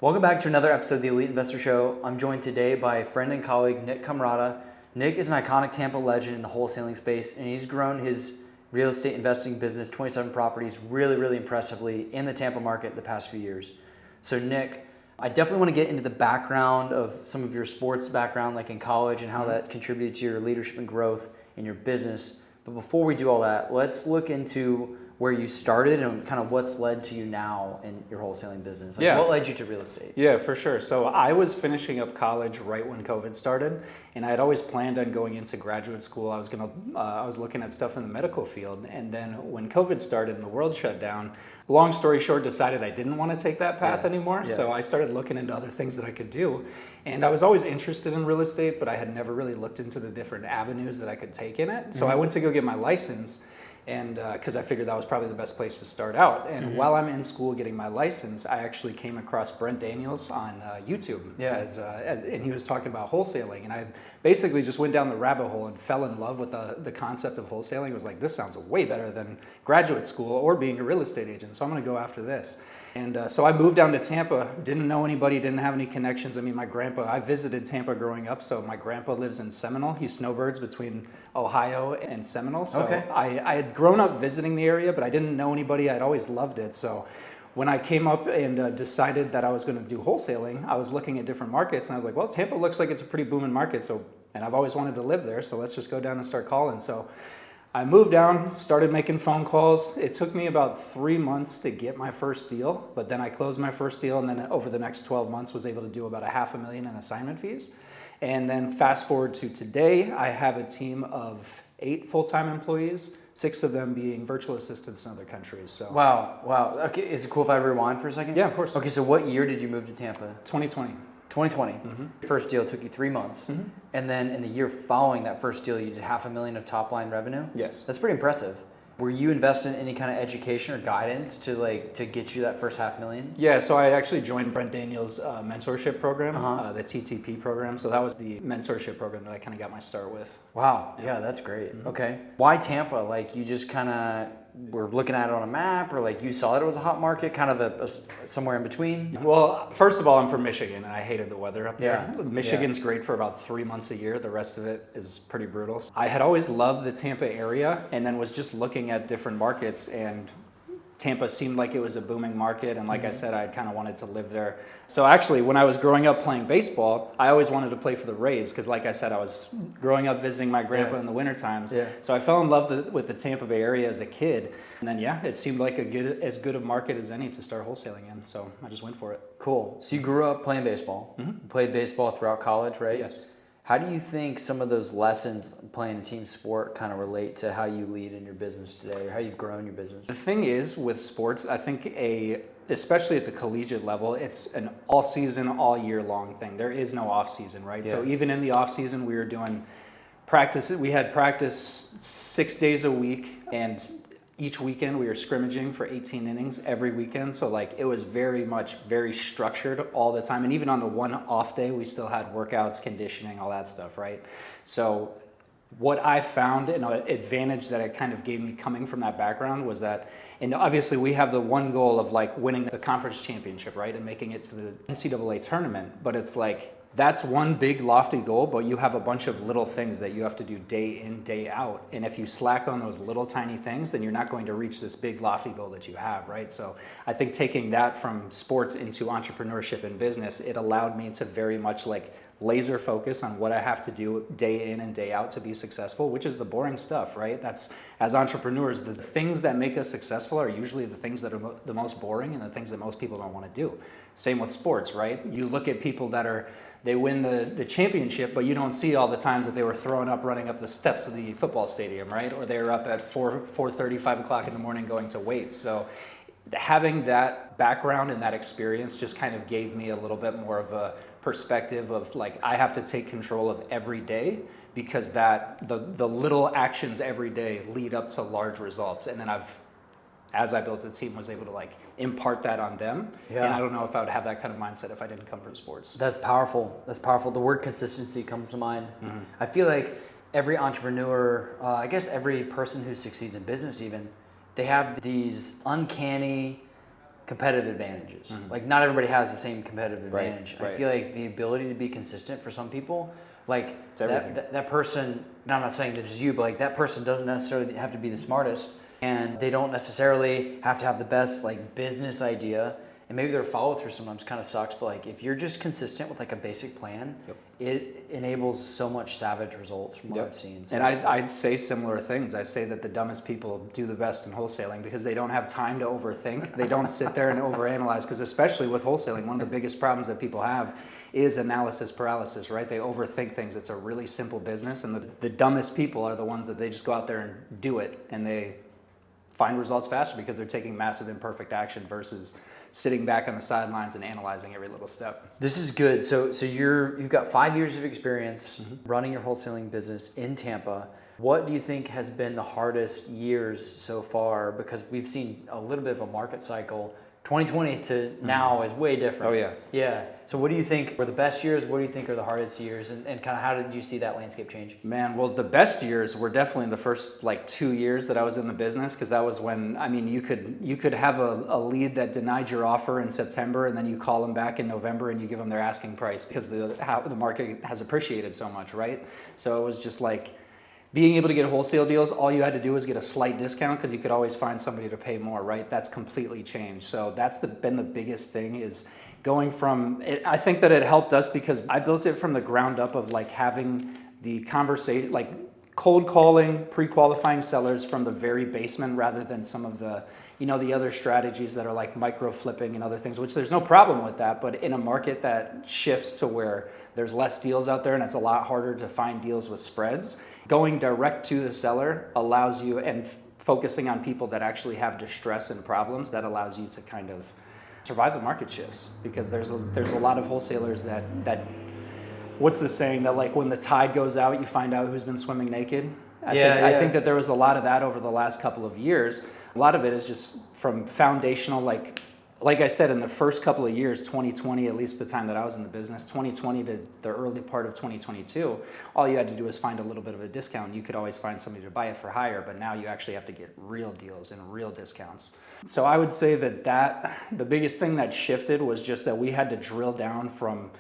Welcome back to another episode of the Elite Investor Show. I'm joined today by friend and colleague Nick Kamrada. Nick is an iconic Tampa legend in the wholesaling space, and he's grown his real estate investing business, 27 properties, really impressively in the Tampa market the past few years. So Nick, I definitely want to get into the background of some of your sports background, like in college, and how that contributed to your leadership and growth in your business. But before we do all that, let's look into where you started and kind of what's led to you now in your wholesaling business. What led you to real estate? Yeah, for sure. So I was finishing up college right when COVID started, and I had always planned on going into graduate school. I was looking at stuff in the medical field, and then when COVID started and the world shut down, long story short, decided I didn't want to take that path anymore. Yeah. So I started looking into other things that I could do, and I was always interested in real estate, but I had never really looked into the different avenues that I could take in it. So I went to go get my license. And because I figured that was probably the best place to start out. And while I'm in school getting my license, I actually came across Brent Daniels on YouTube. And he was talking about wholesaling. And I basically just went down the rabbit hole and fell in love with the concept of wholesaling. It was like, this sounds way better than graduate school or being a real estate agent. So I'm going to go after this. And so I moved down to Tampa, didn't know anybody, didn't have any connections. I mean, I visited Tampa growing up, so my grandpa lives in Seminole. He snowbirds between Ohio and Seminole. So I had grown up visiting the area, but I didn't know anybody. I'd always loved it. So when I came up and decided that I was going to do wholesaling, I was looking at different markets, and I was like, well, Tampa looks like it's a pretty booming market. And I've always wanted to live there, so let's just go down and start calling. So I moved down, started making phone calls. It took me about 3 months to get my first deal, but then I closed my first deal, and then over the next 12 months was able to do about $500,000 in assignment fees. And then fast forward to today, I have a team of 8 full-time employees, 6 of them being virtual assistants in other countries. So Wow. Okay, is it cool if I rewind for a second? Yeah, of course. Okay, so what year did you move to Tampa? 2020. 2020. First deal took you 3 months. And then in the year following that first deal, you did $500,000 of top line revenue? Yes. That's pretty impressive. Were you invested in any kind of education or guidance to get you that first $500,000? Yeah, so I actually joined Brent Daniels' mentorship program, the TTP program. So that was the mentorship program that I kind of got my start with. Wow. Yeah, that's great. Okay. Why Tampa? Like you just kind of were looking at it on a map, or like you saw that it was a hot market, kind of a somewhere in between? Well, first of all, I'm from Michigan, and I hated the weather up there. Yeah. Michigan's great for about 3 months a year. The rest of it is pretty brutal. I had always loved the Tampa area, and then was just looking at different markets, and Tampa seemed like it was a booming market, and like I said, I kind of wanted to live there. So actually, when I was growing up playing baseball, I always wanted to play for the Rays, because like I said, I was growing up visiting my grandpa in the winter times. Yeah. So I fell in love with the Tampa Bay area as a kid, and then it seemed like as good a market as any to start wholesaling in, so I just went for it. Cool. So you grew up playing baseball. You played baseball throughout college, right? Yes. How do you think some of those lessons playing a team sport kind of relate to how you lead in your business today, or how you've grown your business? The thing is with sports, I think especially at the collegiate level, it's an all season, all year long thing. There is no off season, right? Yeah. So even in the off season, we were doing practice. We had practice 6 days a week, and each weekend we were scrimmaging for 18 innings every weekend. So it was very structured all the time. And even on the one off day, we still had workouts, conditioning, all that stuff, right? So what I found, an advantage that it kind of gave me coming from that background was that, and obviously we have the one goal of winning the conference championship, right? And making it to the NCAA tournament. But it's that's one big lofty goal, but you have a bunch of little things that you have to do day in, day out. And if you slack on those little tiny things, then you're not going to reach this big lofty goal that you have, right? So I think taking that from sports into entrepreneurship and business, it allowed me to very much laser focus on what I have to do day in and day out to be successful, which is the boring stuff, right? That's, as entrepreneurs, the things that make us successful are usually the things that are the most boring and the things that most people don't want to do. Same with sports, right? You look at people they win the championship, but you don't see all the times that they were running up the steps of the football stadium, right? Or they were up at 4:30, 5 o'clock in the morning going to weights. So having that background and that experience just kind of gave me a little bit more of a perspective of I have to take control of every day, because the little actions every day lead up to large results. And then as I built the team, was able to impart that on them. Yeah. And I don't know if I would have that kind of mindset if I didn't come from sports. That's powerful. The word consistency comes to mind. I feel like every entrepreneur, I guess every person who succeeds in business even, they have these uncanny competitive advantages. Like not everybody has the same competitive advantage. I right. feel like the ability to be consistent for some people, like that person, and I'm not saying this is you, but like that person doesn't necessarily have to be the smartest, and they don't necessarily have to have the best like business idea. And maybe their follow through sometimes kind of sucks, but like if you're just consistent with like a basic plan, it enables so much savage results from what I've seen. So. And I'd say similar things. I say that the dumbest people do the best in wholesaling because they don't have time to overthink. They don't sit there and overanalyze, because especially with wholesaling, one of the biggest problems that people have is analysis paralysis, right? They overthink things. It's a really simple business, and the dumbest people are the ones that they just go out there and do it, and they find results faster because they're taking massive imperfect action versus sitting back on the sidelines and analyzing every little step. This is good. So you've got 5 years of experience running your wholesaling business in Tampa. What do you think has been the hardest years so far? Because we've seen a little bit of a market cycle. 2020 to now is way different. Oh yeah. Yeah. So what do you think were the best years? What do you think are the hardest years? And kind of how did you see that landscape change? Man, well, the best years were definitely the first like 2 years that I was in the business, because that was when, I mean, you could have a lead that denied your offer in September, and then you call them back in November and you give them their asking price because the market has appreciated so much, right? So it was just like, being able to get wholesale deals, all you had to do was get a slight discount because you could always find somebody to pay more, right? That's completely changed. So that's been the biggest thing, is going from it. I think that it helped us because I built it from the ground up of like having the conversation, like cold calling, pre-qualifying sellers from the very basement, rather than some of the, the other strategies that are like micro flipping and other things, which there's no problem with that. But in a market that shifts to where there's less deals out there and it's a lot harder to find deals with spreads, going direct to the seller allows you, and focusing on people that actually have distress and problems, that allows you to kind of survive the market shifts. Because there's a lot of wholesalers that what's the saying, that like when the tide goes out, you find out who's been swimming naked. I think that there was a lot of that over the last couple of years. A lot of it is just from foundational, like I said, in the first couple of years, 2020, at least the time that I was in the business, 2020 to the early part of 2022, all you had to do was find a little bit of a discount. You could always find somebody to buy it for higher, but now you actually have to get real deals and real discounts. So I would say that the biggest thing that shifted was just that we had to drill down from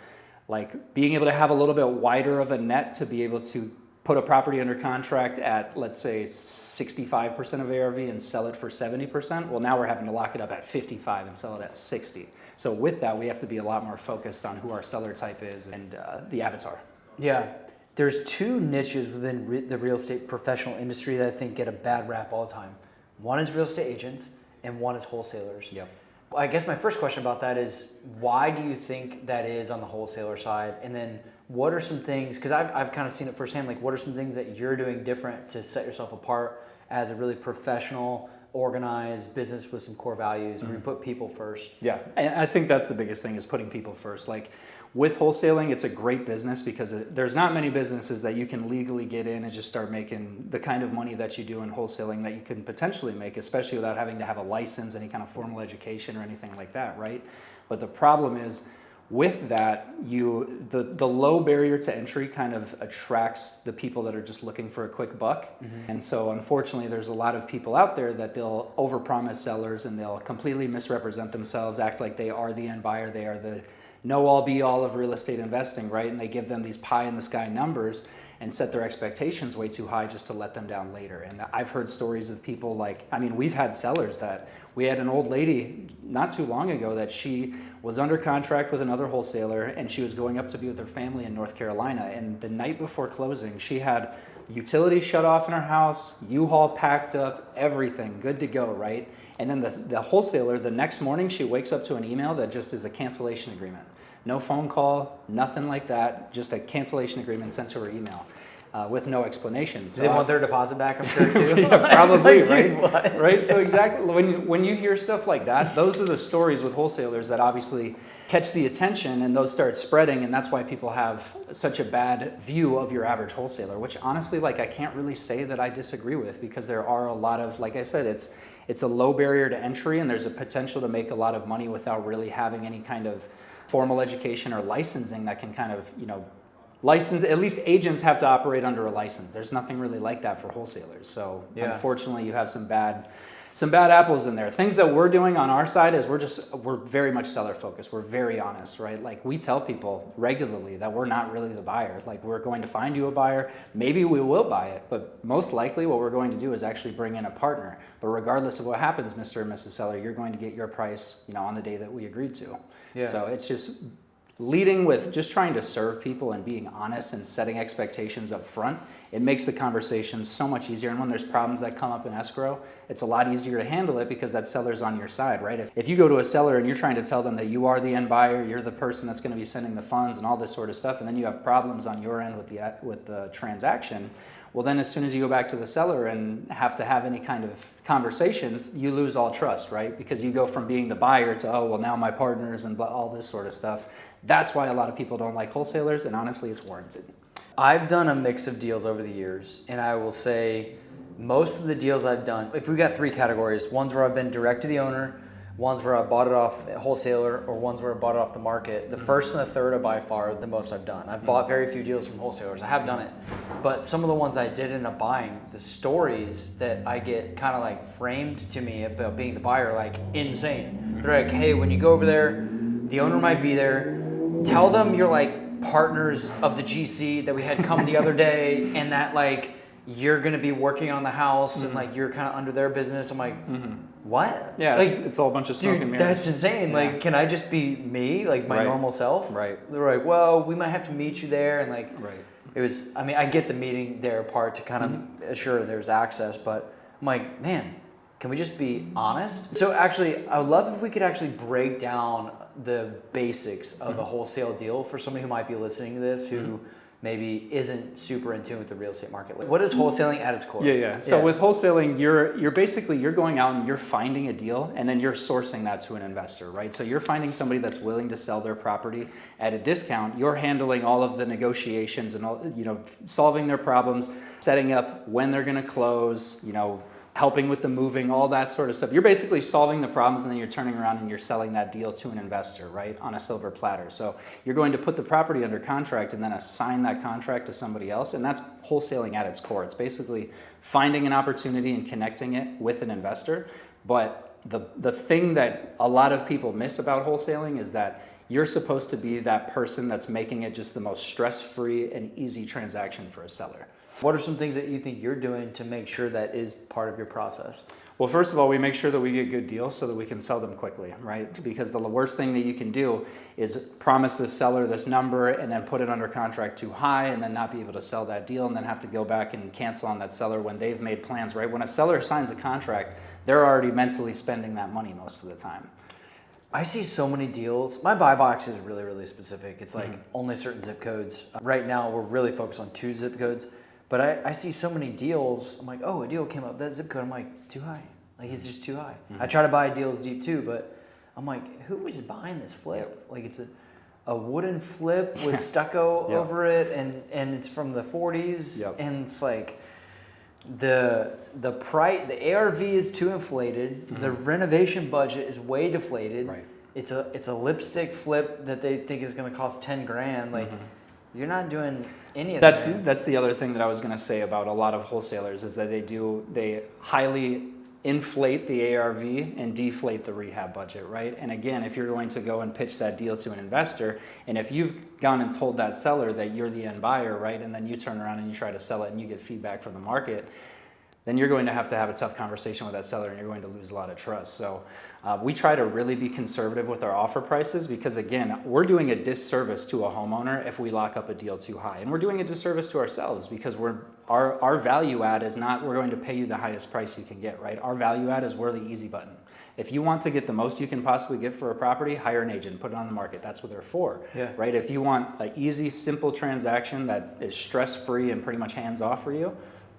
like being able to have a little bit wider of a net to be able to put a property under contract at, let's say, 65% of ARV and sell it for 70%. Well, now we're having to lock it up at 55 and sell it at 60. So with that, we have to be a lot more focused on who our seller type is and the avatar. Yeah. There's two niches within the real estate professional industry that I think get a bad rap all the time. One is real estate agents and one is wholesalers. Yep. I guess my first question about that is, why do you think that is on the wholesaler side? And then what are some things, because I've kind of seen it firsthand, like what are some things that you're doing different to set yourself apart as a really professional, organized business with some core values where you put people first? Yeah, and I think that's the biggest thing, is putting people first. Like with wholesaling, it's a great business because there's not many businesses that you can legally get in and just start making the kind of money that you do in wholesaling that you can potentially make, especially without having to have a license, any kind of formal education or anything like that, right? But the problem is, with that, the low barrier to entry kind of attracts the people that are just looking for a quick buck. And so unfortunately, there's a lot of people out there that they'll overpromise sellers and they'll completely misrepresent themselves, act like they are the end buyer, they are the know-all be-all of real estate investing, right? And they give them these pie-in-the-sky numbers and set their expectations way too high just to let them down later. And I've heard stories of people like, I mean, we've had sellers that, we had an old lady not too long ago that she was under contract with another wholesaler and she was going up to be with her family in North Carolina. And the night before closing, she had utilities shut off in her house, U-Haul packed up, everything good to go, right? And then the wholesaler, the next morning, she wakes up to an email that just is a cancellation agreement. No phone call, nothing like that, just a cancellation agreement sent to her email with no explanation. So they want their deposit back, I'm sure, too? Yeah, probably, Like, right? Right, so exactly, when you hear stuff like that, those are the stories with wholesalers that obviously catch the attention, and those start spreading, and that's why people have such a bad view of your average wholesaler, which honestly, like, I can't really say that I disagree with, because there are a lot of, like I said, it's a low barrier to entry, and there's a potential to make a lot of money without really having any kind of formal education or licensing that can kind of, license. At least agents have to operate under a license. There's nothing really like that for wholesalers. So unfortunately, you have some bad some bad apples in there. Things that we're doing on our side is we're very much seller focused. We're very honest, right? Like we tell people regularly that we're not really the buyer. Like we're going to find you a buyer. Maybe we will buy it, but most likely what we're going to do is actually bring in a partner. But regardless of what happens, Mr. and Mrs. Seller, you're going to get your price, on the day that we agreed to. Yeah. So it's just leading with just trying to serve people and being honest and setting expectations up front. It makes the conversation so much easier. And when there's problems that come up in escrow, it's a lot easier to handle it because that seller's on your side, right? If you go to a seller and you're trying to tell them that you are the end buyer, you're the person that's going to be sending the funds and all this sort of stuff, and then you have problems on your end with the transaction, well, then as soon as you go back to the seller and have to have any kind of conversations, you lose all trust, right? Because you go from being the buyer to, oh, well, now my partners and all this sort of stuff. That's why a lot of people don't like wholesalers, and honestly, it's warranted. I've done a mix of deals over the years, and I will say most of the deals I've done, if we got three categories, ones where I've been direct to the owner, ones where I bought it off a wholesaler, or ones where I bought it off the market. The first and the third are by far the most I've done. I've bought very few deals from wholesalers. I have done it. But some of the ones I did end up buying, the stories that I get kind of like framed to me about being the buyer, like insane. They're like, hey, when you go over there, the owner might be there. Tell them you're like partners of the GC that we had come the other day, and that like you're gonna be working on the house and like you're kind of under their business. I'm like, what? Yeah, like, it's all a bunch of smoke and mirrors. That's insane. Yeah. Like, can I just be me, like my normal self? Right. They're like, well, we might have to meet you there, and like, Right. it was. I mean, I get the meeting there part to kind of assure there's access, but I'm like, man, can we just be honest? So actually, I would love if we could actually break down the basics of a wholesale deal for somebody who might be listening to this who maybe isn't super in tune with the real estate market. Like, what is wholesaling at its core? Yeah. So with wholesaling, you're basically you're going out and you're finding a deal, and then you're sourcing that to an investor, right? So you're finding somebody that's willing to sell their property at a discount. You're handling all of the negotiations and all, solving their problems, setting up when they're going to close, helping with the moving, all that sort of stuff. You're basically solving the problems, and then you're turning around and you're selling that deal to an investor, right, on a silver platter. So you're going to put the property under contract and then assign that contract to somebody else, and that's wholesaling at its core. It's basically finding an opportunity and connecting it with an investor. But the thing that a lot of people miss about wholesaling is that you're supposed to be that person that's making it just the most stress-free and easy transaction for a seller. What are some things that you think you're doing to make sure that is part of your process? Well, first of all, we make sure that we get good deals so that we can sell them quickly, right? Because the worst thing that you can do is promise the seller this number and then put it under contract too high and then not be able to sell that deal and then have to go back and cancel on that seller when they've made plans, right? When a seller signs a contract, they're already mentally spending that money most of the time. I see so many deals. My buy box is really, really specific. It's like only certain zip codes. Right now, we're really focused on 2 zip codes. But I see so many deals. I'm like, oh, a deal came up. That zip code, I'm like, too high. Like, it's just too high. I try to buy deals deep too, but I'm like, who is buying this flip? Like, it's a wooden flip with stucco over it, and it's from the 40s. And it's like, the price, the ARV is too inflated. The renovation budget is way deflated. Right. It's a lipstick flip that they think is going to cost 10 grand. Like, you're not doing any of that. That's the other thing that I was going to say about a lot of wholesalers is that they highly inflate the ARV and deflate the rehab budget, right? And again, if you're going to go and pitch that deal to an investor, and if you've gone and told that seller that you're the end buyer, right, and then you turn around and you try to sell it and you get feedback from the market, then you're going to have a tough conversation with that seller and you're going to lose a lot of trust. So we try to really be conservative with our offer prices because, again, we're doing a disservice to a homeowner if we lock up a deal too high. And we're doing a disservice to ourselves because our value add is not we're going to pay you the highest price you can get, right? Our value add is we're the easy button. If you want to get the most you can possibly get for a property, hire an agent, put it on the market. That's what they're for, right? If you want an easy, simple transaction that is stress-free and pretty much hands-off for you,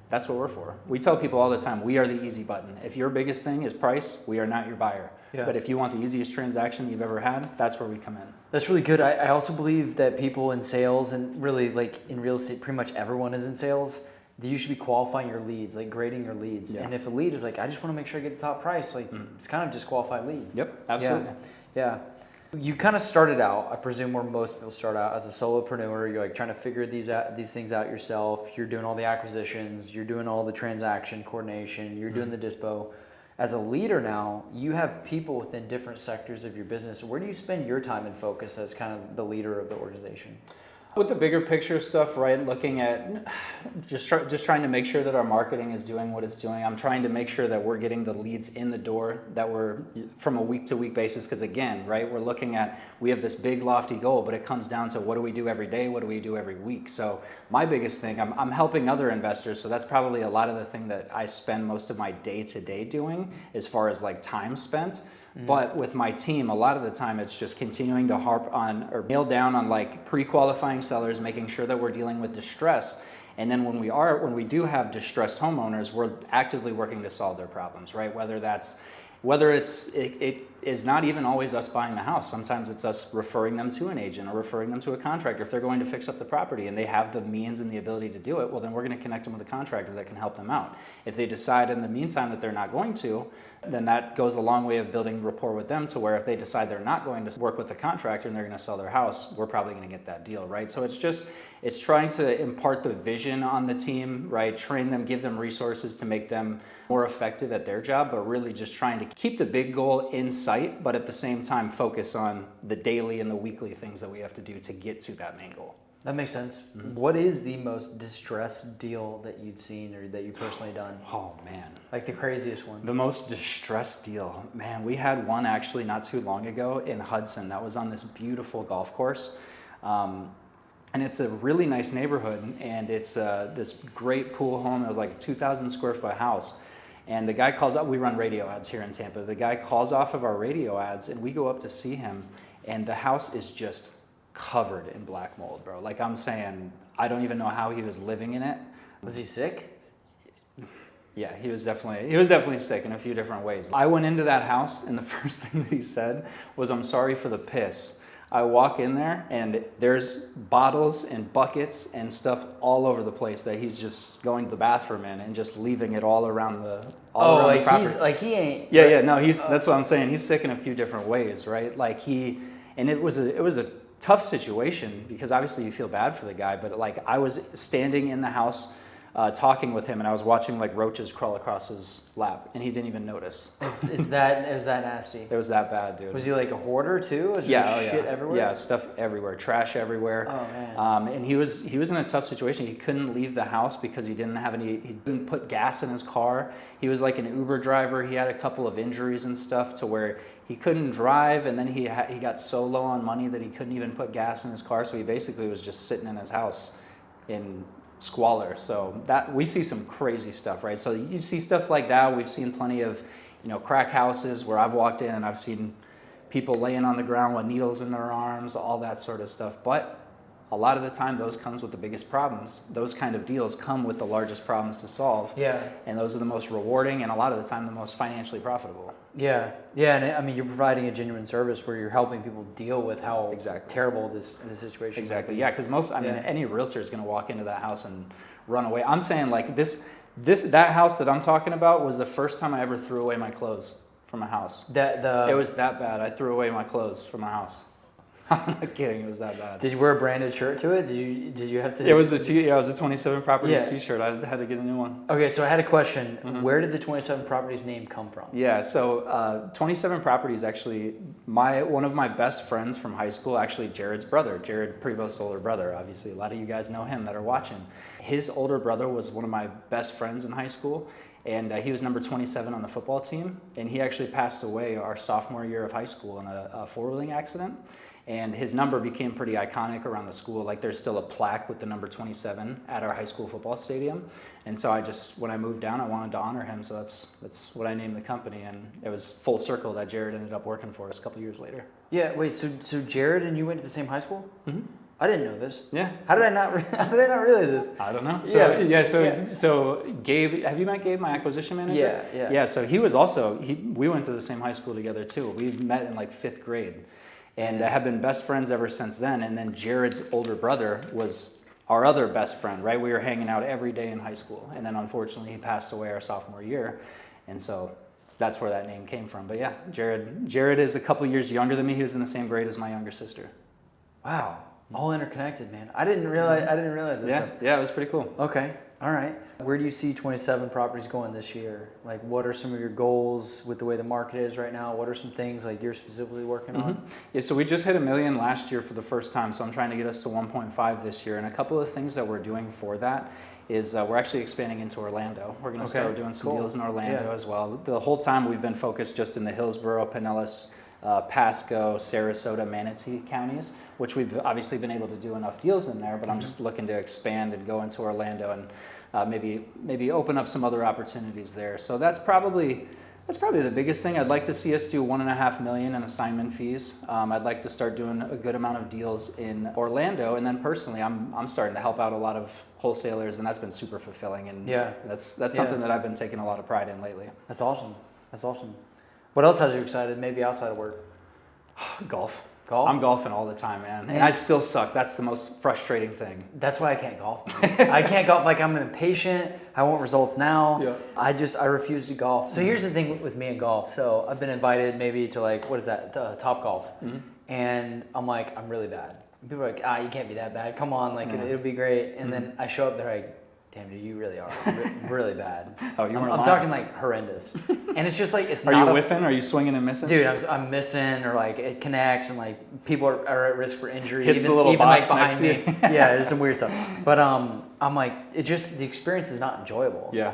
that's what we're for. We tell people all the time, we are the easy button. If your biggest thing is price, we are not your buyer. But if you want the easiest transaction you've ever had, that's where we come in. That's really good. I also believe that people in sales, and really like in real estate, pretty much everyone is in sales, that you should be qualifying your leads, like grading your leads. And if a lead is like, I just want to make sure I get the top price, like it's kind of disqualified lead. Yep, absolutely. Yeah. You kind of started out, I presume where most people start out, as a solopreneur. You're like trying to figure these things out yourself. You're doing all the acquisitions. You're doing all the transaction coordination. You're doing the dispo. as a leader now, you have people within different sectors of your business. Where do you spend your time and focus as kind of the leader of the organization? With the bigger picture stuff, right, looking at just trying to make sure that our marketing is doing what it's doing. I'm trying to make sure that we're getting the leads in the door, that we're from a week-to-week basis, because again, right, we're looking at, we have this big lofty goal, but it comes down to what do we do every day, what do we do every week. So my biggest thing, I'm helping other investors, so that's probably a lot of the thing that I spend most of my day-to-day doing as far as like time spent. But with my team, a lot of the time it's just continuing to harp on or nail down on like pre-qualifying sellers, making sure that we're dealing with distress. And then when we do have distressed homeowners, we're actively working to solve their problems, right? Whether it is not even always us buying the house. Sometimes it's us referring them to an agent or referring them to a contractor. If they're going to fix up the property and they have the means and the ability to do it, well, then we're going to connect them with a contractor that can help them out. If they decide in the meantime that they're not going to, then that goes a long way of building rapport with them to where if they decide they're not going to work with a contractor and they're going to sell their house, we're probably going to get that deal, right? So it's trying to impart the vision on the team, right? Train them, give them resources to make them more effective at their job, but really just trying to keep the big goal in sight, but at the same time focus on the daily and the weekly things that we have to do to get to that main goal. That makes sense. What is the most distressed deal that you've seen or that you've personally done? Oh man. Like the craziest one. The most distressed deal. Man, we had one actually not too long ago in Hudson that was on this beautiful golf course. And it's a really nice neighborhood, and it's this great pool home. It was like a 2,000 square foot house. And the guy calls up, we run radio ads here in Tampa. The guy calls off of our radio ads and we go up to see him, and the house is just covered in black mold, bro. Like I'm saying, I don't even know how he was living in it. Was he sick? Yeah, he was definitely sick in a few different ways. I went into that house and the first thing that he said was, "I'm sorry for the piss." I walk in there and there's bottles and buckets and stuff all over the place that he's just going to the bathroom in and just leaving it all around the property. He ain't. Yeah, no, that's what I'm saying. He's sick in a few different ways, right? And it was a tough situation because obviously you feel bad for the guy, but like I was standing in the house talking with him, and I was watching like roaches crawl across his lap, and he didn't even notice. Is that nasty? It was that bad, dude. Was he like a hoarder too? Was there shit everywhere? Yeah, stuff everywhere, trash everywhere. Oh man. And he was in a tough situation. He couldn't leave the house because he didn't put gas in his car. He was like an Uber driver. He had a couple of injuries and stuff to where he couldn't drive, and then he got so low on money that he couldn't even put gas in his car. So he basically was just sitting in his house in squalor. So that we see some crazy stuff, right? So you see stuff like that. We've seen plenty of, crack houses where I've walked in and I've seen people laying on the ground with needles in their arms, all that sort of stuff. But a lot of the time, those comes with the biggest problems. Those kind of deals come with the largest problems to solve. Yeah. And those are the most rewarding and a lot of the time the most financially profitable. Yeah. And I mean, you're providing a genuine service where you're helping people deal with how terrible this situation is. Exactly. Yeah, because any realtor is going to walk into that house and run away. I'm saying like that house that I'm talking about was the first time I ever threw away my clothes from a house. It was that bad. I threw away my clothes from a house. I'm not kidding. It was that bad. Did you wear a branded shirt to it? Did you have to? It was a 27 Properties T-shirt. I had to get a new one. Okay, so I had a question. Mm-hmm. Where did the 27 Properties name come from? Yeah, so 27 Properties actually, one of my best friends from high school, actually Jared's brother, Jared Prevost's older brother. Obviously, a lot of you guys know him that are watching. His older brother was one of my best friends in high school, and he was number 27 on the football team, and he actually passed away our sophomore year of high school in a four-wheeling accident. And his number became pretty iconic around the school. Like there's still a plaque with the number 27 at our high school football stadium. And so when I moved down, I wanted to honor him. So that's what I named the company. And it was full circle that Jared ended up working for us a couple years later. Yeah, wait, so Jared and you went to the same high school? Mm-hmm. I didn't know this. Yeah. How did I not realize this? I don't know. So Gabe, have you met Gabe, my acquisition manager? Yeah. Yeah, so he was also, we went to the same high school together too. We met in like 5th grade. And have been best friends ever since then. And then Jared's older brother was our other best friend, right? We were hanging out every day in high school. And then unfortunately he passed away our sophomore year. And so that's where that name came from. But yeah, Jared is a couple years younger than me. He was in the same grade as my younger sister. Wow. All interconnected, man. I didn't realize this. Yeah, it was pretty cool. Okay. All right. Where do you see 27 properties going this year? Like, what are some of your goals with the way the market is right now? What are some things like you're specifically working on? Yeah, so we just hit $1 million last year for the first time, so I'm trying to get us to 1.5 this year. And a couple of things that we're doing for that is we're actually expanding into Orlando. We're going to start doing some deals in Orlando as well. The whole time we've been focused just in the Hillsborough, Pinellas, Pasco, Sarasota, Manatee counties, which we've obviously been able to do enough deals in there, but I'm just looking to expand and go into Orlando and maybe open up some other opportunities there. So that's probably the biggest thing. I'd like to see us do $1.5 million in assignment fees. I'd like to start doing a good amount of deals in Orlando, and then personally, I'm starting to help out a lot of wholesalers, and that's been super fulfilling. And that's something that I've been taking a lot of pride in lately. That's awesome. That's awesome. What else has you excited? Maybe outside of work? Golf. Golf? I'm golfing all the time, man. And I still suck. That's the most frustrating thing. That's why I can't golf. I can't golf. Like, I'm impatient. I want results now. Yeah. I refuse to golf. So here's the thing with me and golf. So I've been invited maybe to, like, what is that? Top Golf. And I'm like, I'm really bad. People are like, you can't be that bad. Come on, like it'll be great. And then I show up there like, damn, dude, you really are really bad. Oh, you weren't I'm talking like horrendous. And it's just like, it's not. Are you whiffing? Are you swinging and missing? Dude, I'm missing, or like it connects, and like people are at risk for injury. Hits the little box like behind me. Yeah, there's some weird stuff. But I'm like, it just, the experience is not enjoyable. Yeah.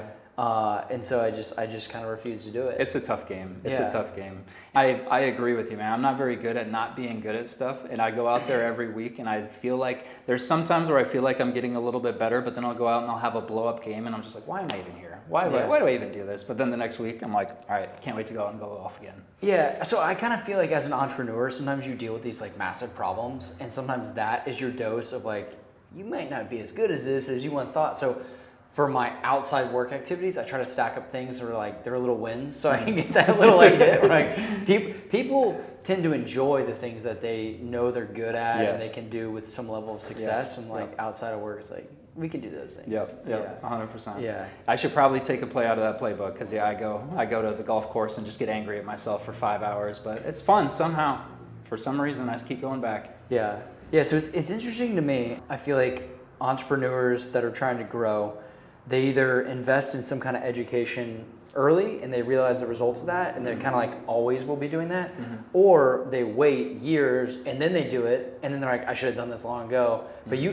And so I just kind of refuse to do it. It's a tough game. It's a tough game. I agree with you, man. I'm not very good at not being good at stuff, and I go out there every week, and I feel like there's some times where I feel like I'm getting a little bit better, but then I'll go out and I'll have a blow up game, and I'm just like, why am I even here? Why do I even do this? But then the next week, I'm like, all right, can't wait to go out and go off again. Yeah, so I kind of feel like as an entrepreneur, sometimes you deal with these like massive problems, and sometimes that is your dose of like, you might not be as good as this as you once thought. So for my outside work activities, I try to stack up things that are like, they're little wins, so I can get that little like hit. Like, people tend to enjoy the things that they know they're good at and they can do with some level of success. And like outside of work, it's like, we can do those things. Yep, 100%. Yeah. I should probably take a play out of that playbook, because I go to the golf course and just get angry at myself for 5 hours, but it's fun somehow. For some reason, I just keep going back. Yeah. Yeah, so it's interesting to me. I feel like entrepreneurs that are trying to grow, they either invest in some kind of education early and they realize the results of that, and they're kind of like always will be doing that, or they wait years and then they do it, and then they're like, I should have done this long ago. But you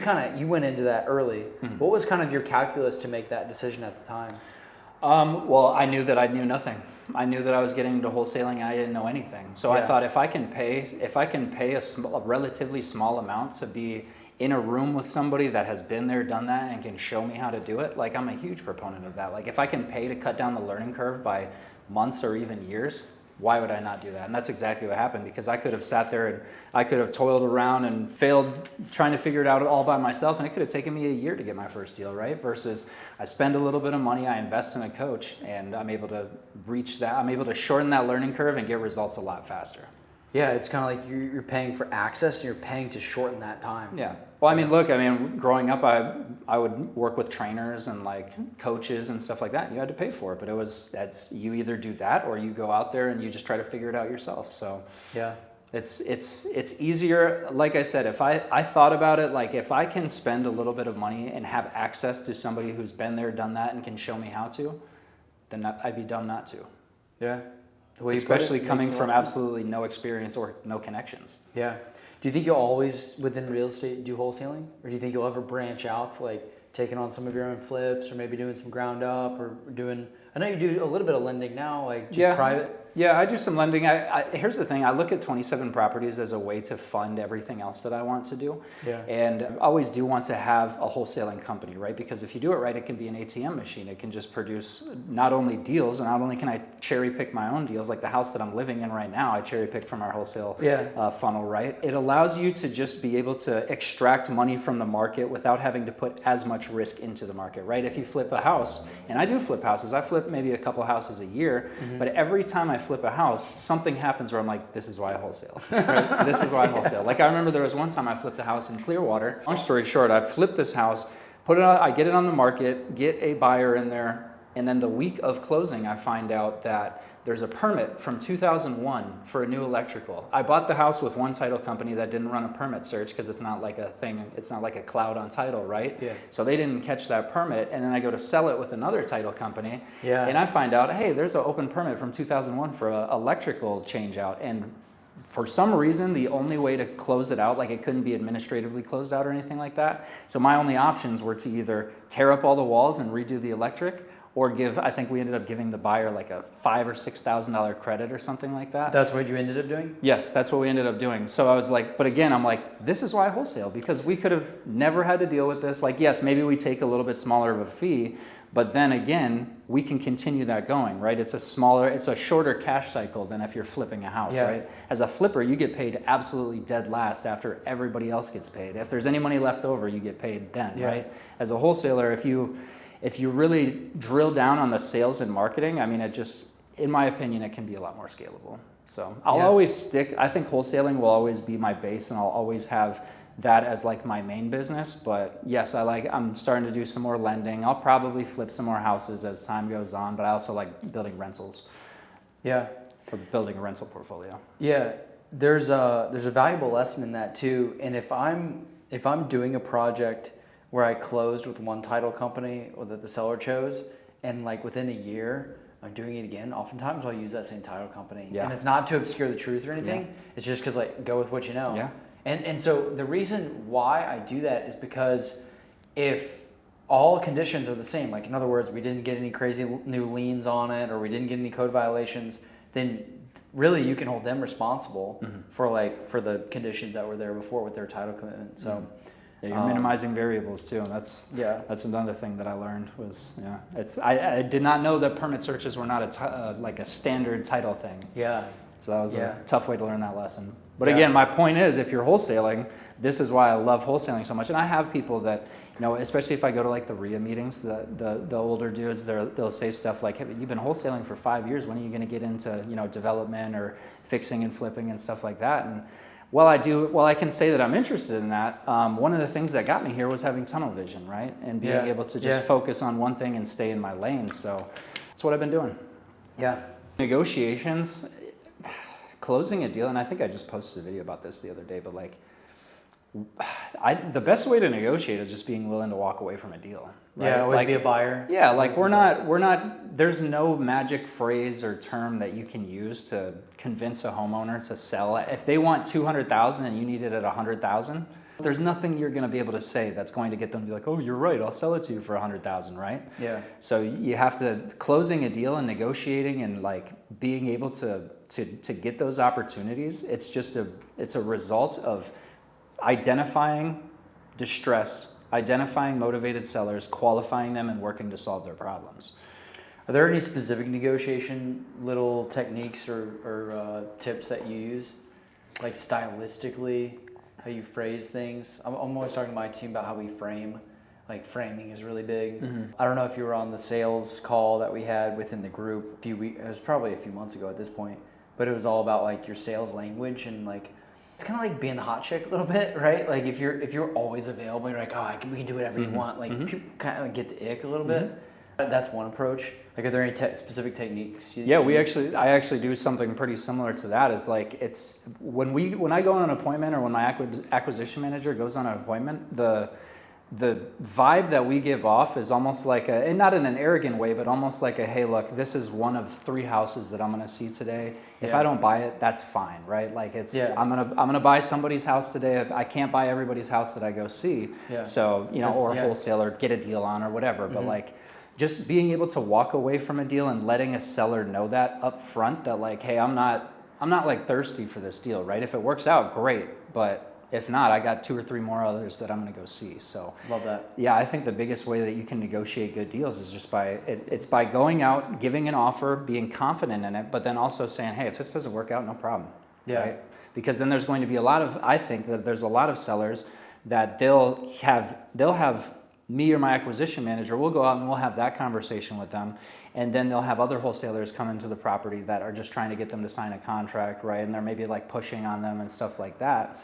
went into that early. What was kind of your calculus to make that decision at the time? Well, I knew that I knew nothing. I knew that I was getting into wholesaling and I didn't know anything. So I thought, if I can pay a relatively small amount to be in a room with somebody that has been there, done that, and can show me how to do it, like, I'm a huge proponent of that. Like, if I can pay to cut down the learning curve by months or even years, why would I not do that? And that's exactly what happened, because I could have sat there and I could have toiled around and failed trying to figure it out all by myself, and it could have taken me a year to get my first deal, right? Versus I spend a little bit of money, I invest in a coach, and I'm able to reach that. I'm able to shorten that learning curve and get results a lot faster. Yeah, it's kind of like you're paying for access, and you're paying to shorten that time. Yeah. Well, I mean, look, growing up, I would work with trainers and like coaches and stuff like that. You had to pay for it, but you either do that or you go out there and you just try to figure it out yourself. So yeah, it's easier. Like I said, if I thought about it, like, if I can spend a little bit of money and have access to somebody who's been there, done that, and can show me how to, then I'd be dumb not to. Yeah. Especially coming from absolutely no experience or no connections. Yeah. Do you think you'll always, within real estate, do wholesaling? Or do you think you'll ever branch out to like taking on some of your own flips, or maybe doing some ground up, or doing, I know you do a little bit of lending now, like just private? Yeah, I do some lending. Here's the thing. I look at 27 properties as a way to fund everything else that I want to do. Yeah. And I always do want to have a wholesaling company, right? Because if you do it right, it can be an ATM machine. It can just produce not only deals, and not only can I cherry pick my own deals, like the house that I'm living in right now, I cherry picked from our wholesale funnel, right? It allows you to just be able to extract money from the market without having to put as much risk into the market, right? If you flip a house, and I do flip houses, I flip maybe a couple houses a year, but every time I flip a house, something happens where I'm like, this is why I wholesale. Right? This is why I wholesale. Like, I remember there was one time I flipped a house in Clearwater. Long story short, I flipped this house, put it on, I get it on the market, get a buyer in there, and then the week of closing, I find out that there's a permit from 2001 for a new electrical. I bought the house with one title company that didn't run a permit search because it's not like a thing, it's not like a cloud on title, right? Yeah. So they didn't catch that permit, and then I go to sell it with another title company, Yeah. and I find out, hey, there's an open permit from 2001 for an electrical change out, and for some reason, the only way to close it out, like it couldn't be administratively closed out or anything like that. So my only options were to either tear up all the walls and redo the electric, or I think we ended up giving the buyer like a $5,000 or $6,000 credit or something like that. That's what you ended up doing? Yes, that's what we ended up doing. So I was like, but again, I'm like, this is why I wholesale, because we could have never had to deal with this. Like, yes, maybe we take a little bit smaller of a fee, but then again, we can continue that going, right? It's a shorter cash cycle than if you're flipping a house, right? As a flipper, you get paid absolutely dead last after everybody else gets paid. If there's any money left over, you get paid then, right? As a wholesaler, if you really drill down on the sales and marketing, I mean, in my opinion, it can be a lot more scalable. So I'll always I think wholesaling will always be my base, and I'll always have that as like my main business. But yes, I'm starting to do some more lending. I'll probably flip some more houses as time goes on, but I also like building rentals. Yeah. Or building a rental portfolio. Yeah. There's a valuable lesson in that too. And if I'm doing a project where I closed with one title company or that the seller chose, and like within a year I'm doing it again, oftentimes I'll use that same title company. Yeah. And it's not to obscure the truth or anything. It's just because like go with what you know. Yeah. And so the reason why I do that is because if all conditions are the same, like in other words, we didn't get any crazy new liens on it or we didn't get any code violations, then really you can hold them responsible for the conditions that were there before with their title commitment. So yeah, you're minimizing variables too, and that's another thing that I learned was I did not know that permit searches were not like a standard title thing. Yeah. So that was a tough way to learn that lesson. But again, my point is, if you're wholesaling, this is why I love wholesaling so much. And I have people that, especially if I go to like the RIA meetings, the older dudes, they'll say stuff like, hey, you've been wholesaling for 5 years. When are you going to get into, development or fixing and flipping and stuff like that? And while I can say that I'm interested in that, one of the things that got me here was having tunnel vision, right? And being able to just focus on one thing and stay in my lane. So that's what I've been doing. Yeah. Negotiations, closing a deal, and I think I just posted a video about this the other day, but like, the best way to negotiate is just being willing to walk away from a deal. Right? Yeah, always be a buyer. Yeah, like we're not, there's no magic phrase or term that you can use to convince a homeowner to sell. If they want 200,000 and you need it at 100,000, there's nothing you're going to be able to say that's going to get them to be like, oh, you're right, I'll sell it to you for 100,000, right? Yeah. So you have to, closing a deal and negotiating and like being able to get those opportunities, it's a result of identifying distress, identifying motivated sellers, qualifying them, and working to solve their problems. Are there any specific negotiation little techniques or tips that you use, like stylistically, how you phrase things? I'm always talking to my team about how we frame. Like framing is really big. I don't know if you were on the sales call that we had within the group it was probably a few months ago at this point, but it was all about like your sales language and like, it's kind of like being the hot chick a little bit, right? Like if you're always available, you're like, oh, we can do whatever you want. Like people kind of get the ick a little bit. That's one approach. Like, are there any specific techniques? I actually do something pretty similar to that. It's like when I go on an appointment or when my acquisition manager goes on an appointment, the vibe that we give off is almost like and not in an arrogant way, but almost like hey, look, this is one of 3 houses that I'm going to see today. If I don't buy it, that's fine, right? Like I'm gonna buy somebody's house today. If I can't buy everybody's house that I go see, so or wholesaler, get a deal on or whatever. But like, just being able to walk away from a deal and letting a seller know that up front, that like, hey, I'm not like thirsty for this deal, right? If it works out, great, but if not, I got 2 or 3 more others that I'm going to go see. So love that. Yeah, I think the biggest way that you can negotiate good deals is just by going out, giving an offer, being confident in it, but then also saying, hey, if this doesn't work out, no problem. Yeah. Right? Because then there's going to be I think that there's a lot of sellers that they'll have me or my acquisition manager, we'll go out and we'll have that conversation with them. And then they'll have other wholesalers come into the property that are just trying to get them to sign a contract, right? And they're maybe like pushing on them and stuff like that.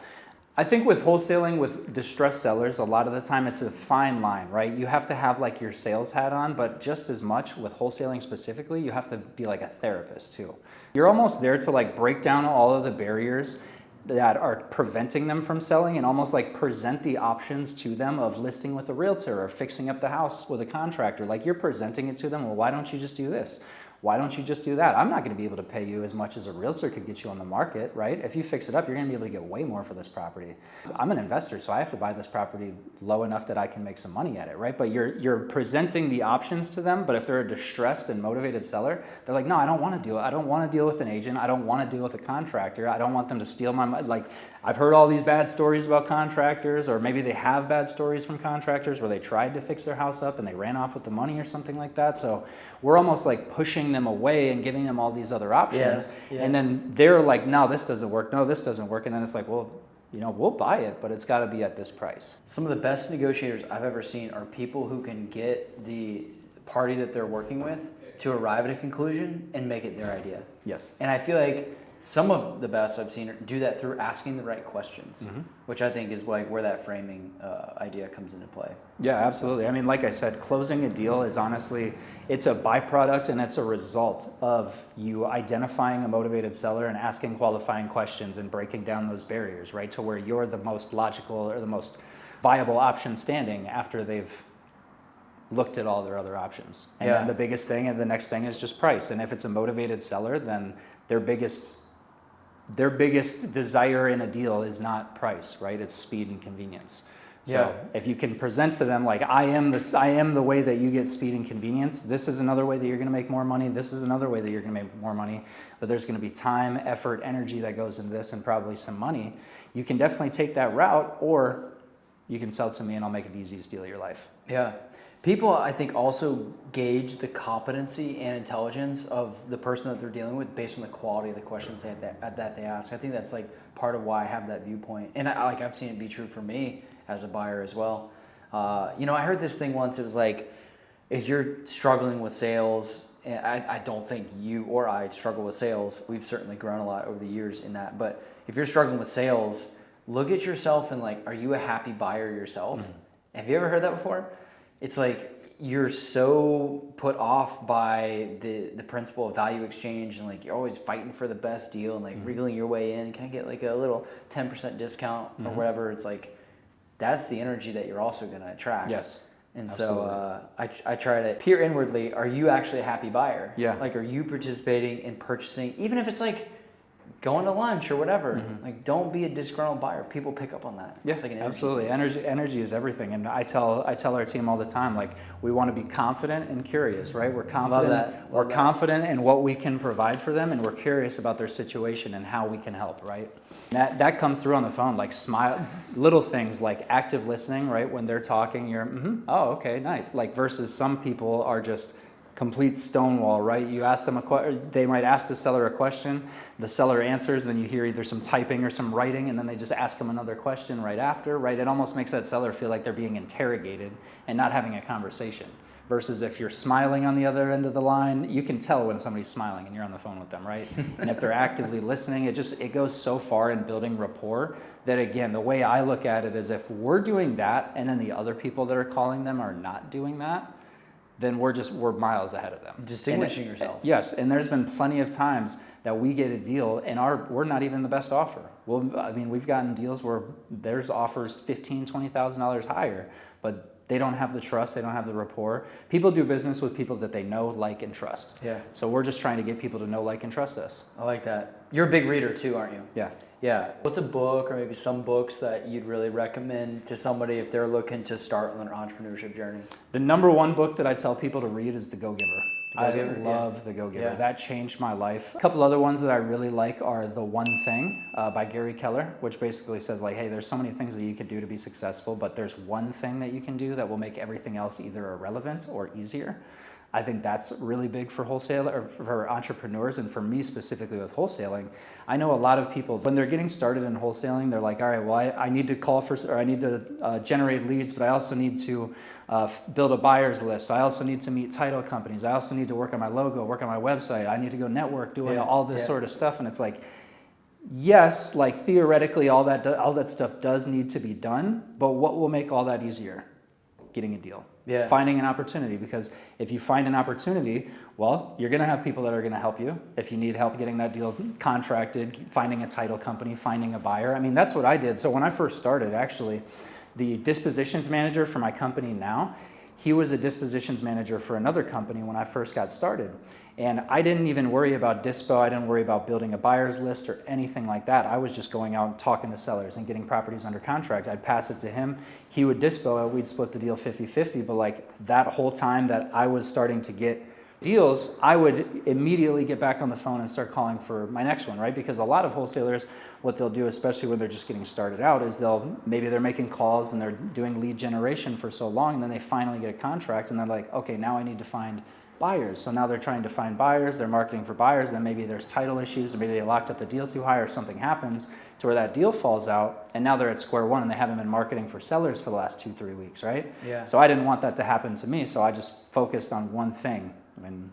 I think with wholesaling with distressed sellers, a lot of the time it's a fine line, right? You have to have like your sales hat on, but just as much with wholesaling specifically, you have to be like a therapist too. You're almost there to like break down all of the barriers that are preventing them from selling and almost like present the options to them of listing with a realtor or fixing up the house with a contractor. Like you're presenting it to them, well, why don't you just do this? Why don't you just do that? I'm not going to be able to pay you as much as a realtor could get you on the market, right? If you fix it up, you're going to be able to get way more for this property. I'm an investor, so I have to buy this property low enough that I can make some money at it, right? But you're presenting the options to them, but if they're a distressed and motivated seller, they're like, no, I don't want to do it. I don't want to deal with an agent. I don't want to deal with a contractor. I don't want them to steal my money. Like, I've heard all these bad stories about contractors, or maybe they have bad stories from contractors where they tried to fix their house up and they ran off with the money or something like that. So we're almost like pushing them away and giving them all these other options. Yeah. And then they're like, no, this doesn't work. No, this doesn't work. And then it's like, well, you know, we'll buy it, but it's got to be at this price. Some of the best negotiators I've ever seen are people who can get the party that they're working with to arrive at a conclusion and make it their idea. Yes. And I feel like some of the best I've seen do that through asking the right questions, which I think is like where that framing idea comes into play. Yeah, absolutely. I mean, like I said, closing a deal is honestly, it's a byproduct and it's a result of you identifying a motivated seller and asking qualifying questions and breaking down those barriers, right? To where you're the most logical or the most viable option standing after they've looked at all their other options. And then the biggest thing and the next thing is just price. And if it's a motivated seller, then their biggest desire in a deal is not price, right? It's speed and convenience. So if you can present to them like, I am the way that you get speed and convenience. This is another way that you're going to make more money. This is another way that you're going to make more money. But there's going to be time, effort, energy that goes into this, and probably some money. You can definitely take that route, or you can sell to me and I'll make it the easiest deal of your life. Yeah. People, I think, also gauge the competency and intelligence of the person that they're dealing with based on the quality of the questions that they ask. I think that's like part of why I have that viewpoint. And I've seen it be true for me as a buyer as well. You know, I heard this thing once. It was like, if you're struggling with sales, and I don't think you or I struggle with sales. We've certainly grown a lot over the years in that. But if you're struggling with sales, look at yourself and like, are you a happy buyer yourself? Have you ever heard that before? It's like you're so put off by the principle of value exchange, and like you're always fighting for the best deal and like wriggling your way in. Can I get like a little 10% discount or whatever? It's like that's the energy that you're also going to attract. Yes. And absolutely. so I try to peer inwardly. Are you actually a happy buyer? Yeah. Like, are you participating in purchasing, even if it's like going to lunch or whatever? Like, don't be a disgruntled buyer. People pick up on that. Yes, it's like an absolutely. Energy is everything. And I tell our team all the time, like, we want to be confident and curious, right? We're confident. Love that. We're confident in what we can provide for them, and we're curious about their situation and how we can help, right? That comes through on the phone, like smile, little things like active listening, right? When they're talking, you're, oh, okay, nice. Like versus some people are just complete stonewall, right? You ask them they might ask the seller a question, the seller answers, then you hear either some typing or some writing, and then they just ask them another question right after, right? It almost makes that seller feel like they're being interrogated and not having a conversation. Versus if you're smiling on the other end of the line, you can tell when somebody's smiling and you're on the phone with them, right? And if they're actively listening, it goes so far in building rapport that, again, the way I look at it is if we're doing that and then the other people that are calling them are not doing that, then we're miles ahead of them. Distinguishing yourself. Yes, and there's been plenty of times that we get a deal and we're not even the best offer. Well, I mean, we've gotten deals where there's offers $15,000, $20,000 higher, but they don't have the trust, they don't have the rapport. People do business with people that they know, like, and trust. Yeah. So we're just trying to get people to know, like, and trust us. I like that. You're a big reader too, aren't you? Yeah. Yeah. What's a book or maybe some books that you'd really recommend to somebody if they're looking to start on their entrepreneurship journey? The number one book that I tell people to read is The Go-Giver. I love The Go-Giver. Yeah. That changed my life. A couple other ones that I really like are The One Thing by Gary Keller, which basically says like, hey, there's so many things that you can do to be successful, but there's one thing that you can do that will make everything else either irrelevant or easier. I think that's really big for wholesaler or for entrepreneurs, and for me specifically with wholesaling. I know a lot of people when they're getting started in wholesaling, they're like, all right, well, I need to call for, or I need to generate leads, but I also need to build a buyer's list. I also need to meet title companies. I also need to work on my logo, work on my website. I need to go network, doing all this sort of stuff. And it's like, yes, like theoretically, all that stuff does need to be done. But what will make all that easier? Getting a deal. Yeah. Finding an opportunity, because if you find an opportunity, well, you're going to have people that are going to help you. If you need help getting that deal contracted, finding a title company, finding a buyer. I mean, that's what I did. So when I first started, actually, the dispositions manager for my company now, he was a dispositions manager for another company when I first got started. And I didn't even worry about dispo. I didn't worry about building a buyer's list or anything like that. I was just going out and talking to sellers and getting properties under contract. I'd pass it to him. He would dispo it. We'd split the deal 50-50. But like that whole time that I was starting to get deals, I would immediately get back on the phone and start calling for my next one, right? Because a lot of wholesalers, what they'll do, especially when they're just getting started out, is maybe they're making calls and they're doing lead generation for so long, and then they finally get a contract and they're like, okay, now I need to find buyers. So now they're trying to find buyers, they're marketing for buyers, then maybe there's title issues, or maybe they locked up the deal too high, or something happens to where that deal falls out, and now they're at square one and they haven't been marketing for sellers for the last 2-3 weeks, right? Yeah. So I didn't want that to happen to me, so I just focused on one thing. I mean,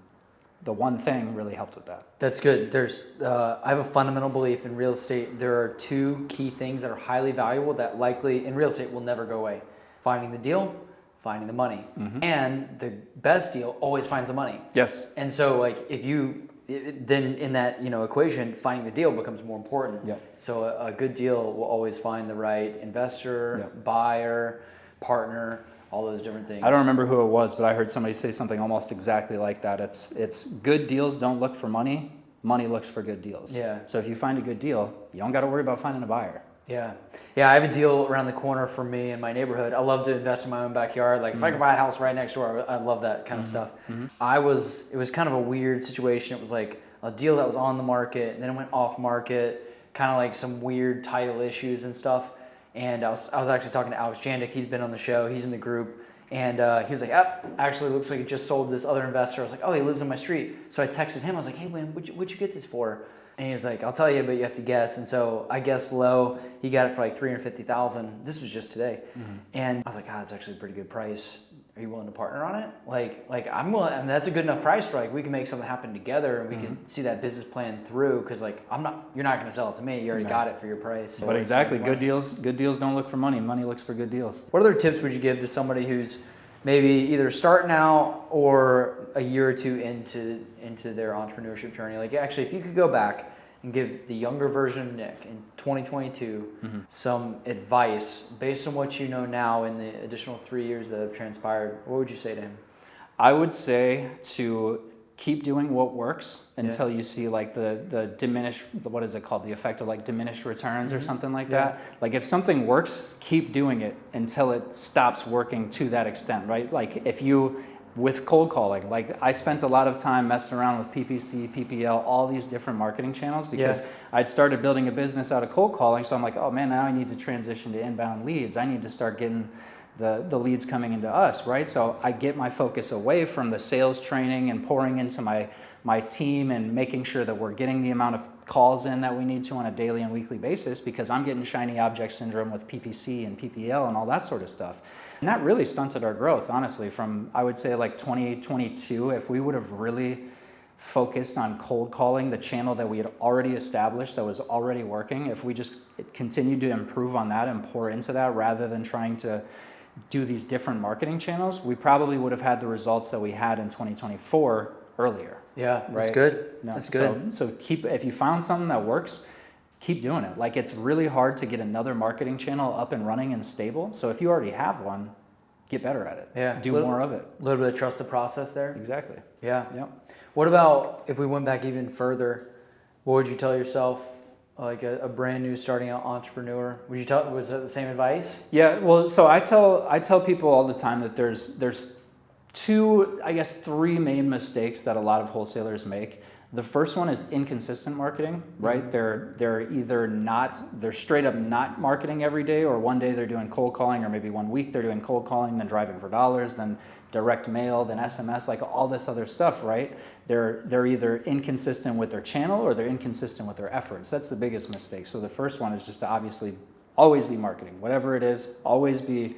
the one thing really helped with that. That's good. I have a fundamental belief in real estate. There are two key things that are highly valuable that likely in real estate will never go away: finding the deal, finding the money. Mm-hmm. And the best deal always finds the money. Yes. And so like then in that equation, finding the deal becomes more important. Yep. So a good deal will always find the right investor, Yep. buyer, partner, all those different things. I don't remember who it was, but I heard somebody say something almost exactly like that. It's good deals don't look for money. Money looks for good deals. Yeah. So if you find a good deal, you don't got to worry about finding a buyer. Yeah. I have a deal around the corner for me in my neighborhood. I love to invest in my own backyard. Like if I could buy a house right next door, I love that kind of stuff. Mm-hmm. It was kind of a weird situation. It was like a deal that was on the market, and then it went off market, kind of like some weird title issues and stuff. And I was actually talking to Alex Jandik. He's been on the show. He's in the group. And he was like, actually looks like it just sold to this other investor. I was like, oh, he lives on my street. So I texted him. I was like, hey, Wayne, what'd you get this for? And he was like, I'll tell you, but you have to guess. And so I guessed low. He got it for like $350,000. This was just today. Mm-hmm. And I was like, that's actually a pretty good price. Are you willing to partner on it? Like I'm willing. I mean, that's a good enough price for like we can make something happen together, and we can see that business plan through. Because like you're not going to sell it to me. You already got it for your price. But exactly, good deals don't look for money. Money looks for good deals. What other tips would you give to somebody who's maybe either starting out or a year or two into their entrepreneurship journey? Like actually, if you could go back and give the younger version of Nick in 2022 some advice based on what you know now in the additional 3 years that have transpired, what would you say to him? I would say to keep doing what works until you see like the diminished, what is it called? The effect of like diminished returns or something like that. Like if something works, keep doing it until it stops working to that extent, right? Like with cold calling, like I spent a lot of time messing around with PPC, PPL, all these different marketing channels because I'd started building a business out of cold calling. So I'm like, oh man, now I need to transition to inbound leads. I need to start getting the leads coming into us, right? So I get my focus away from the sales training and pouring into my team and making sure that we're getting the amount of calls in that we need to on a daily and weekly basis, because I'm getting shiny object syndrome with PPC and PPL and all that sort of stuff. And that really stunted our growth, honestly, from I would say like 2022. If we would have really focused on cold calling, the channel that we had already established that was already working, if we just continued to improve on that and pour into that rather than trying to do these different marketing channels, we probably would have had the results that we had in 2024 earlier. Yeah, right? That's good. No, that's good. So if you found something that works, keep doing it. Like it's really hard to get another marketing channel up and running and stable. So if you already have one, get better at it. Yeah. Do more of it. A little bit of trust the process there. Exactly. Yeah. Yep. What about if we went back even further? What would you tell yourself, like a brand new starting out entrepreneur? Was that the same advice? Yeah. Well, so I tell people all the time that there's three main mistakes that a lot of wholesalers make. The first one is inconsistent marketing, right? Mm-hmm. They're straight up not marketing every day, or one day they're doing cold calling, or maybe 1 week they're doing cold calling, then driving for dollars, then direct mail, then SMS, like all this other stuff, right? They're either inconsistent with their channel or they're inconsistent with their efforts. That's the biggest mistake. So the first one is just to obviously always be marketing, whatever it is, always be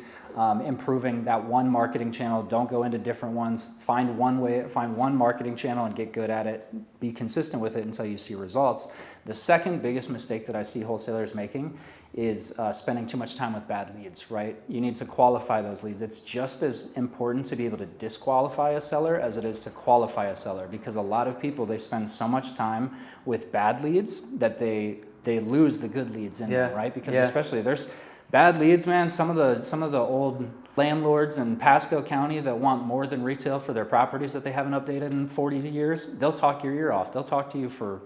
improving that one marketing channel. Don't go into different ones. Find one marketing channel and get good at it. Be consistent with it until you see results. The second biggest mistake that I see wholesalers making is spending too much time with bad leads, right? You need to qualify those leads. It's just as important to be able to disqualify a seller as it is to qualify a seller, because a lot of people, they spend so much time with bad leads that they lose the good leads in them, right? Because especially there's bad leads, man. Some of the old landlords in Pasco County that want more than retail for their properties that they haven't updated in 40 years, they'll talk your ear off. They'll talk to you for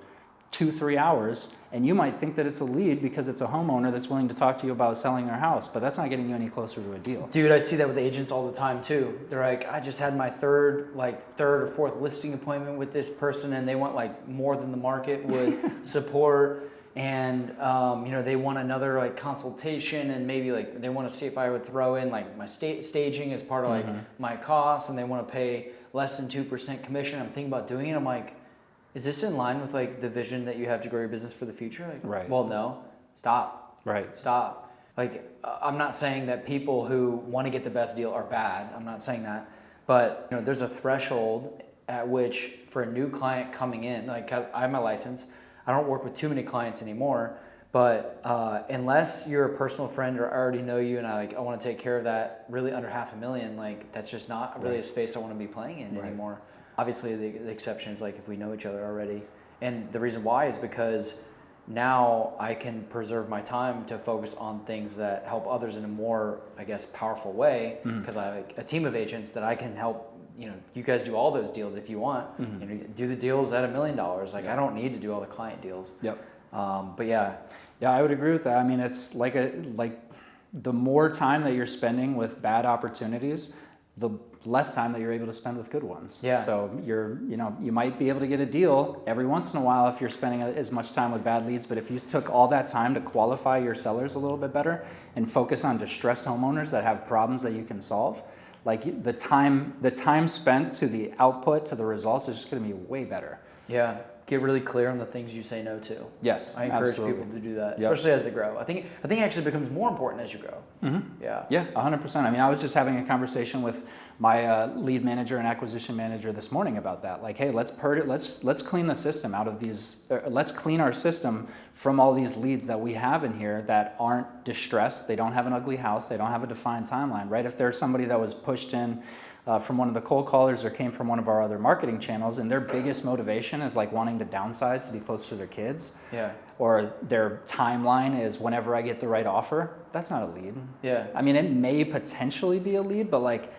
2-3 hours, and you might think that it's a lead because it's a homeowner that's willing to talk to you about selling their house, but that's not getting you any closer to a deal. Dude, I see that with agents all the time too. They're like, I just had my third or fourth listing appointment with this person, and they want like more than the market would support. And they want another like consultation, and maybe like they want to see if I would throw in like my staging as part of like my costs, and they want to pay less than 2% commission. I'm thinking about doing it. I'm like, is this in line with like the vision that you have to grow your business for the future? Like, right. Well, no. Stop. Right. Stop. Like, I'm not saying that people who want to get the best deal are bad. I'm not saying that. But there's a threshold at which for a new client coming in, like I have my license. I don't work with too many clients anymore, but unless you're a personal friend or I already know you and I want to take care of that really under $500,000, like that's just not really a space I want to be playing in anymore. Obviously the exception is like if we know each other already. And the reason why is because now I can preserve my time to focus on things that help others in a more, I guess, powerful way, because I have a team of agents that I can help. You guys do all those deals if you want. Do the deals at $1 million. Like I don't need to do all the client deals. Yep. But yeah, I would agree with that. I mean, it's like the more time that you're spending with bad opportunities, the less time that you're able to spend with good ones. Yeah. So you might be able to get a deal every once in a while if you're spending as much time with bad leads. But if you took all that time to qualify your sellers a little bit better and focus on distressed homeowners that have problems that you can solve, like the time spent to the output to the results is just going to be way better. Yeah. Get really clear on the things you say no to. Yes, I encourage absolutely. people to do that, especially as they grow. I think it actually becomes more important as you grow. Yeah. Yeah, 100%. I mean, I was just having a conversation with my lead manager and acquisition manager this morning about that. Like, hey, let's clean the system out of these. Let's clean our system from all these leads that we have in here that aren't distressed. They don't have an ugly house. They don't have a defined timeline, right? If there's somebody that was pushed in from one of the cold callers or came from one of our other marketing channels, and their biggest motivation is like wanting to downsize to be close to their kids. Yeah. Or their timeline is whenever I get the right offer, that's not a lead. Yeah. I mean, it may potentially be a lead, but like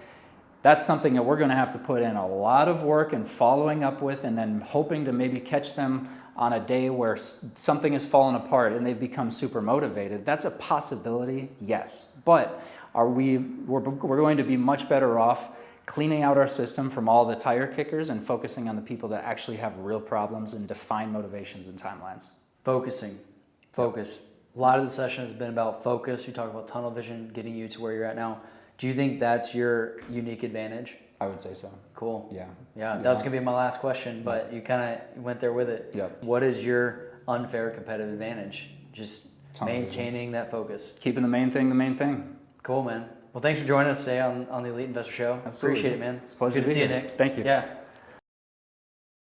that's something that we're going to have to put in a lot of work and following up with, and then hoping to maybe catch them on a day where something has fallen apart and they've become super motivated. That's a possibility, yes. But we're going to be much better off cleaning out our system from all the tire kickers and focusing on the people that actually have real problems and defined motivations and timelines. Focus. A lot of the session has been about focus. You talk about tunnel vision, getting you to where you're at now. Do you think that's your unique advantage? I would say so. Cool. Yeah. That was going to be my last question, but you kind of went there with it. Yep. What is your unfair competitive advantage? Just Tunnel maintaining that focus. Keeping the main thing the main thing. Cool, man. Well, thanks for joining us today on the Elite Investor Show. Absolutely. Appreciate it, man. It's a pleasure Good to see you, here. Nick. Thank you. Yeah.